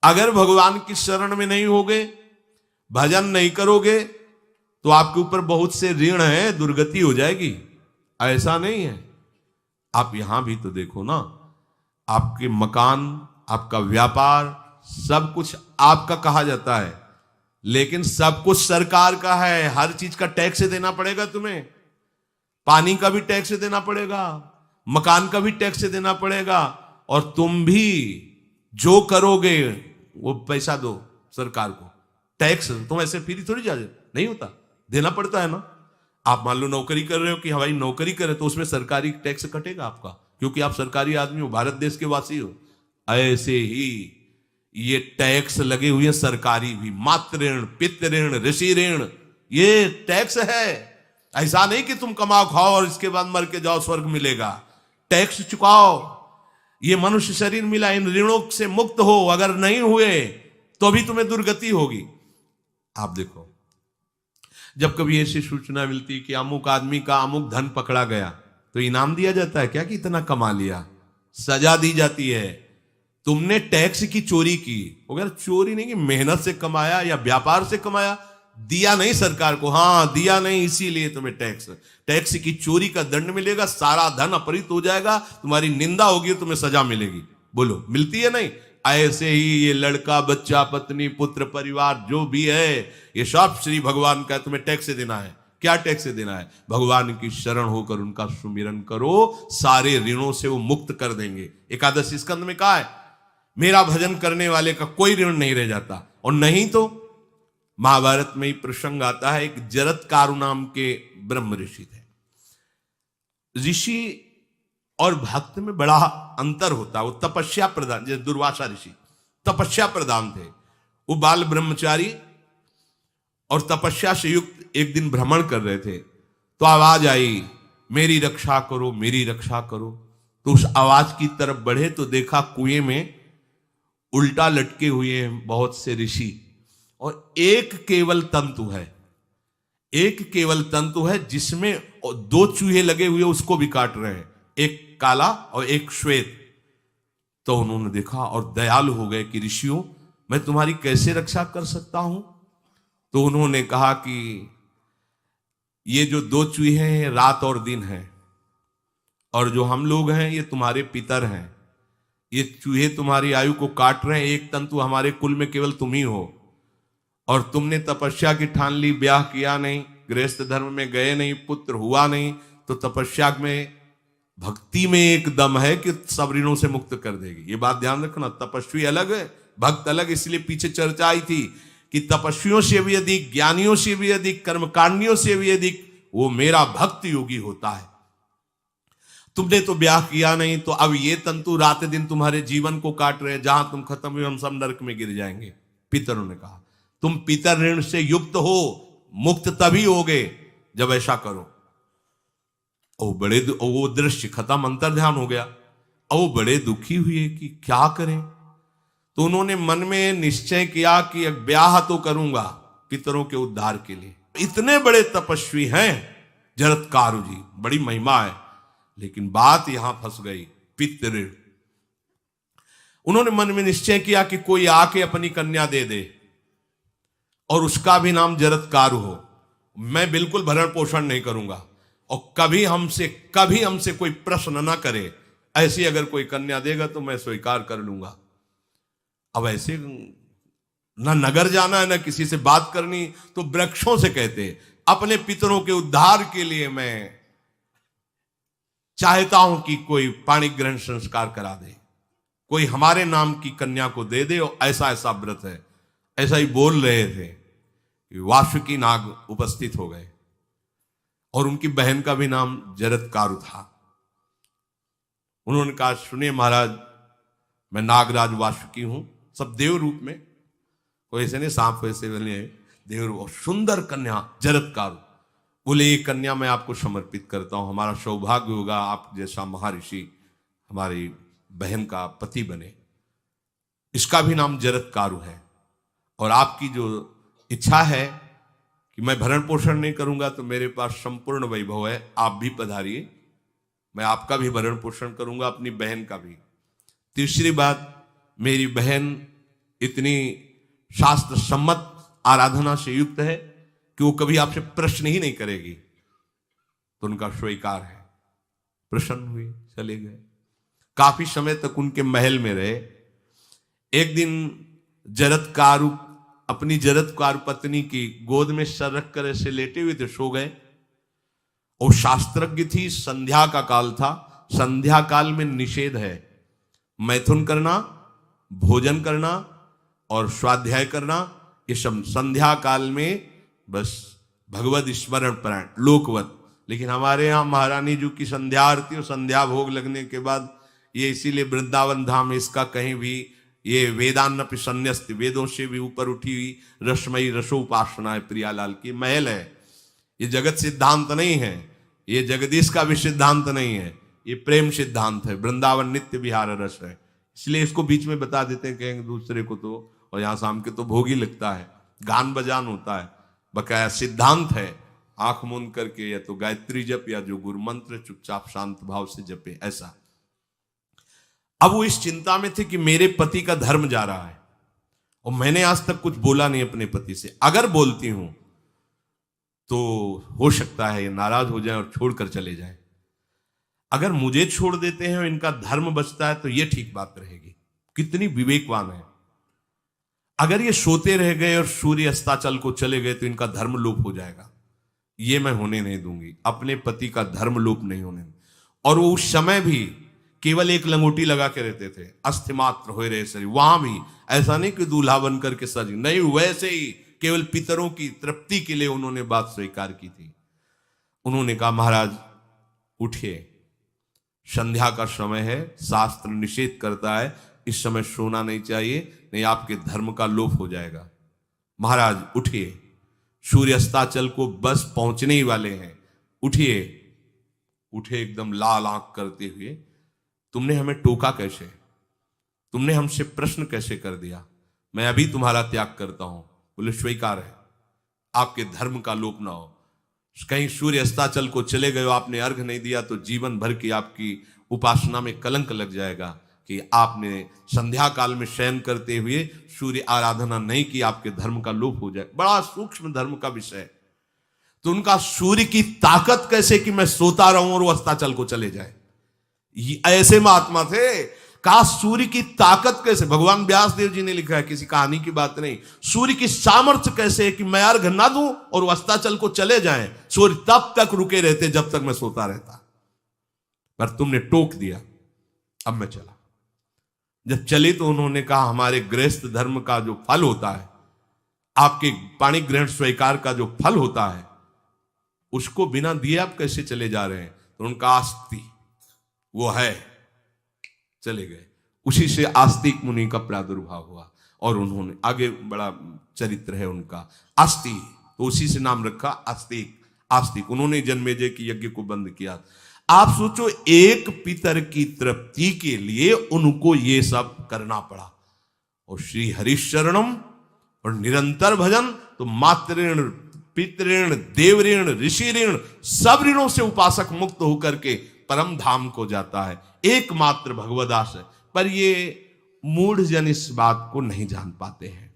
अगर भगवान की शरण में नहीं होगे, भजन नहीं करोगे, तो आपके ऊपर बहुत से ऋण है, दुर्गति हो जाएगी। ऐसा नहीं है। आप यहां भी तो देखो ना, आपके मकान, आपका व्यापार, सब कुछ आपका कहा जाता है, लेकिन सब कुछ सरकार का है। हर चीज का टैक्स देना पड़ेगा तुम्हें। पानी का भी टैक्स देना पड़ेगा, मकान का भी टैक्स देना पड़ेगा, और तुम भी जो करोगे वो पैसा दो सरकार को। टैक्स तुम ऐसे फ्री थोड़ी जा नहीं होता, देना पड़ता है ना। आप मान लो नौकरी कर रहे हो कि हमारी नौकरी करे, तो उसमें सरकारी टैक्स कटेगा आपका, क्योंकि आप सरकारी आदमी हो, भारत देश के वासी हो। ऐसे ही ये टैक्स लगे हुए सरकारी भी, मातृ ऋण, पितृ ऋण, ऋषि ऋण, ये टैक्स है। ऐसा नहीं कि तुम कमाओ खाओ और इसके बाद मर के जाओ स्वर्ग मिलेगा। टैक्स चुकाओ। ये मनुष्य शरीर मिला, इन ऋणों से मुक्त हो। अगर नहीं हुए तो भी तुम्हें दुर्गति होगी। आप देखो, जब कभी ऐसी सूचना मिलती कि अमुक आदमी का अमुक धन पकड़ा गया, तो इनाम दिया जाता है क्या कि इतना कमा लिया? सजा दी जाती है। तुमने टैक्स की चोरी की, अगर चोरी नहीं की, मेहनत से कमाया या व्यापार से कमाया, दिया नहीं सरकार को, हाँ दिया नहीं, इसीलिए तुम्हें टैक्स की चोरी का दंड मिलेगा। सारा धन अपहृत हो जाएगा, तुम्हारी निंदा होगी, तुम्हें सजा मिलेगी। बोलो मिलती है नहीं? ऐसे ही ये लड़का, बच्चा, पत्नी, पुत्र, परिवार जो भी है, ये सब श्री भगवान का तुम्हें टैक्स देना है। क्या टैक्स देना है? भगवान की शरण होकर उनका सुमिरन करो, सारे ऋणों से वो मुक्त कर देंगे। एकादशी स्कंद में कहा है, मेरा भजन करने वाले का कोई ऋण नहीं रह जाता। और नहीं तो महाभारत में ही प्रसंग आता है, एक जरत्कारु नाम के ब्रह्म ऋषि थे। ऋषि और भक्त में बड़ा अंतर होता है। वो तपस्या प्रधान, जैसे दुर्वासा ऋषि तपस्या प्रधान थे, वो बाल ब्रह्मचारी और तपस्या से युक्त एक दिन भ्रमण कर रहे थे, तो आवाज आई, मेरी रक्षा करो, मेरी रक्षा करो। तो उस आवाज की तरफ बढ़े तो देखा कुएं में उल्टा लटके हुए हैं बहुत से ऋषि, और एक केवल तंतु है, एक केवल तंतु है जिसमें दो चूहे लगे हुए उसको भी काट रहे हैं, एक काला और एक श्वेत। तो उन्होंने देखा और दयालु हो गए कि ऋषियों, मैं तुम्हारी कैसे रक्षा कर सकता हूं? तो उन्होंने कहा कि ये जो दो चूहे हैं रात और दिन हैं, और जो हम लोग हैं ये तुम्हारे पितर हैं। ये चूहे तुम्हारी आयु को काट रहे हैं, एक तंतु हमारे कुल में केवल तुम ही हो, और तुमने तपस्या की ठान ली, ब्याह किया नहीं, गृहस्थ धर्म में गए नहीं, पुत्र हुआ नहीं, तो तपस्या में, भक्ति में एक दम है कि सब ऋणों से मुक्त कर देगी। ये बात ध्यान रखना, तपस्वी अलग है, भक्त अलग। इसलिए पीछे चर्चा आई थी कि तपस्वियों से भी अधिक, ज्ञानियों से भी अधिक, कर्मकांडियों से भी अधिक वो मेरा भक्त योगी होता है। तुमने तो ब्याह किया नहीं, तो अब ये तंतु रात दिन तुम्हारे जीवन को काट रहे हैं, जहां तुम खत्म हुए हम सब नरक में गिर जाएंगे। पितरों ने कहा, तुम पितर ऋण से युक्त हो, मुक्त तभी होगे जब ऐसा करो। वो दृश्य खत्म, अंतर ध्यान हो गया। और वो बड़े दुखी हुए कि क्या करें। तो उन्होंने मन में निश्चय किया कि ब्याह तो करूंगा पितरों के उद्धार के लिए। इतने बड़े तपस्वी हैं जरत्कारु जी, बड़ी महिमा है, लेकिन बात यहां फंस गई, पितृ। उन्होंने मन में निश्चय किया कि कोई आके अपनी कन्या दे दे और उसका भी नाम जरत्कारु हो। मैं बिल्कुल भरण पोषण नहीं करूंगा, और कभी हमसे कोई प्रश्न ना करे। ऐसी अगर कोई कन्या देगा तो मैं स्वीकार कर लूंगा। अब ऐसे ना नगर जाना है, ना किसी से बात करनी, तो वृक्षों से कहते, अपने पितरों के उद्धार के लिए मैं चाहता हूं कि कोई पाणी ग्रहण संस्कार करा दे, कोई हमारे नाम की कन्या को दे दे, और ऐसा ऐसा व्रत है। ऐसा ही बोल रहे थे कि वासुकी नाग उपस्थित हो गए, और उनकी बहन का भी नाम जरत्कारु था। उन्होंने कहा, सुनिए महाराज, मैं नागराज वासुकी हूं, सब देव रूप में, कोई ऐसे नहीं सांप वैसे बने, देव रूप, सुंदर कन्या जरत्कारु। बोले, ये कन्या मैं आपको समर्पित करता हूं, हमारा सौभाग्य होगा आप जैसा महर्षि हमारी बहन का पति बने। इसका भी नाम जरत्कारु है, और आपकी जो इच्छा है कि मैं भरण पोषण नहीं करूंगा, तो मेरे पास संपूर्ण वैभव है, आप भी पधारिए, मैं आपका भी भरण पोषण करूंगा, अपनी बहन का भी। तीसरी बात, मेरी बहन इतनी शास्त्र सम्मत आराधना से युक्त है कि वो कभी आपसे प्रश्न ही नहीं करेगी, तो उनका स्वीकार है। प्रसन्न हुए, चले गए। काफी समय तक उनके महल में रहे। एक दिन जरत्कारु अपनी जरत्कारु पत्नी की गोद में सर रख कर ऐसे लेटे हुए थे, सो गए। और शास्त्रज्ञ थी, संध्या का काल था। संध्या काल में निषेध है मैथुन करना, भोजन करना और स्वाध्याय करना। ये सब संध्या काल में बस भगवत स्मरण परायण लोकवत। लेकिन हमारे यहाँ महारानी जी की संध्या आरती और संध्या भोग लगने के बाद ये इसीलिए वृंदावन धाम इसका कहीं भी ये वेदान्नपि संन्यस्त, वेदों से भी ऊपर उठी हुई रसमयी रसोपासना है। प्रियालाल की महल है। ये जगत सिद्धांत नहीं है, ये जगदीश का भी सिद्धांत नहीं है, ये प्रेम सिद्धांत है। वृंदावन नित्य विहार रस है, इसलिए इसको बीच में बता देते हैं कहेंगे दूसरे को तो। और यहाँ शाम के तो भोग ही लगता है, गान बजान होता है, बकाया सिद्धांत है। आंख मूंद करके या तो गायत्री जप या जो गुरु मंत्र चुपचाप शांत भाव से जपे, ऐसा। अब वो इस चिंता में थे कि मेरे पति का धर्म जा रहा है और मैंने आज तक कुछ बोला नहीं अपने पति से। अगर बोलती हूं तो हो सकता है ये नाराज हो जाए और छोड़कर चले जाए। अगर मुझे छोड़ देते हैं और इनका धर्म बचता है तो ये ठीक बात रहेगी। कितनी विवेकवान है। अगर ये सोते रह गए और सूर्य अस्ताचल को चले गए तो इनका धर्म लोप हो जाएगा। ये मैं होने नहीं दूंगी, अपने पति का धर्म लोप नहीं होने दूंगी। और वो उस समय भी केवल एक लंगोटी लगा के रहते थे, अस्थि मात्र हो रहे शरीर। वहां भी ऐसा नहीं कि दूल्हा बन करके सज, नहीं, वैसे ही केवल पितरों की तृप्ति के लिए उन्होंने बात स्वीकार की थी। उन्होंने कहा महाराज उठिए, संध्या का समय है, शास्त्र निषेध करता है इस समय सोना नहीं चाहिए, नहीं आपके धर्म का लोप हो जाएगा। महाराज उठिए, सूर्य अस्ताचल को बस पहुंचने ही वाले हैं, उठिए। उठे एकदम लाल आंख करते हुए, तुमने हमें टोका कैसे, तुमने हमसे प्रश्न कैसे कर दिया, मैं अभी तुम्हारा त्याग करता हूं। बोले स्वीकार है, आपके धर्म का लोप ना हो। कहीं सूर्य अस्ताचल को चले गए, आपने अर्घ नहीं दिया तो जीवन भर की आपकी उपासना में कलंक लग जाएगा कि आपने संध्या काल में शयन करते हुए सूर्य आराधना नहीं की, आपके धर्म का लोप हो जाए। बड़ा सूक्ष्म धर्म का विषय। तो उनका सूर्य की ताकत कैसे कि मैं सोता रहूं और वो अस्ताचल को चले जाए, ऐसे महात्मा थे। का सूर्य की ताकत कैसे, भगवान व्यास देव जी ने लिखा है, किसी कहानी की बात नहीं। सूर्य की सामर्थ्य कैसे है कि मैं अर्घ ना दूं और वो अस्ताचल को चले जाएं, सूर्य तब तक रुके रहते जब तक मैं सोता रहता। पर तुमने टोक दिया, अब मैं चला। जब चले तो उन्होंने कहा हमारे गृहस्थ धर्म का जो फल होता है, आपके पाणी ग्रहण स्वीकार का जो फल होता है, उसको बिना दिए आप कैसे चले जा रहे हैं। तो उनका आस्ति वो है, चले गए। उसी से आस्तिक मुनि का प्रादुर्भाव हुआ और उन्होंने आगे बड़ा चरित्र है उनका, आस्ति, तो उसी से नाम रखा आस्तिक। आस्तिक उन्होंने जन्मेजय की यज्ञ को बंद किया। आप सोचो, एक पितर की तृप्ति के लिए उनको ये सब करना पड़ा। और श्री हरिशरणम और निरंतर भजन, तो मातृण, पितृण, देवऋण, ऋषि ऋण, सब ऋणों से उपासक मुक्त होकर के परम धाम को जाता है। एकमात्र भगवदास है। पर ये मूढ़ जन इस बात को नहीं जान पाते हैं।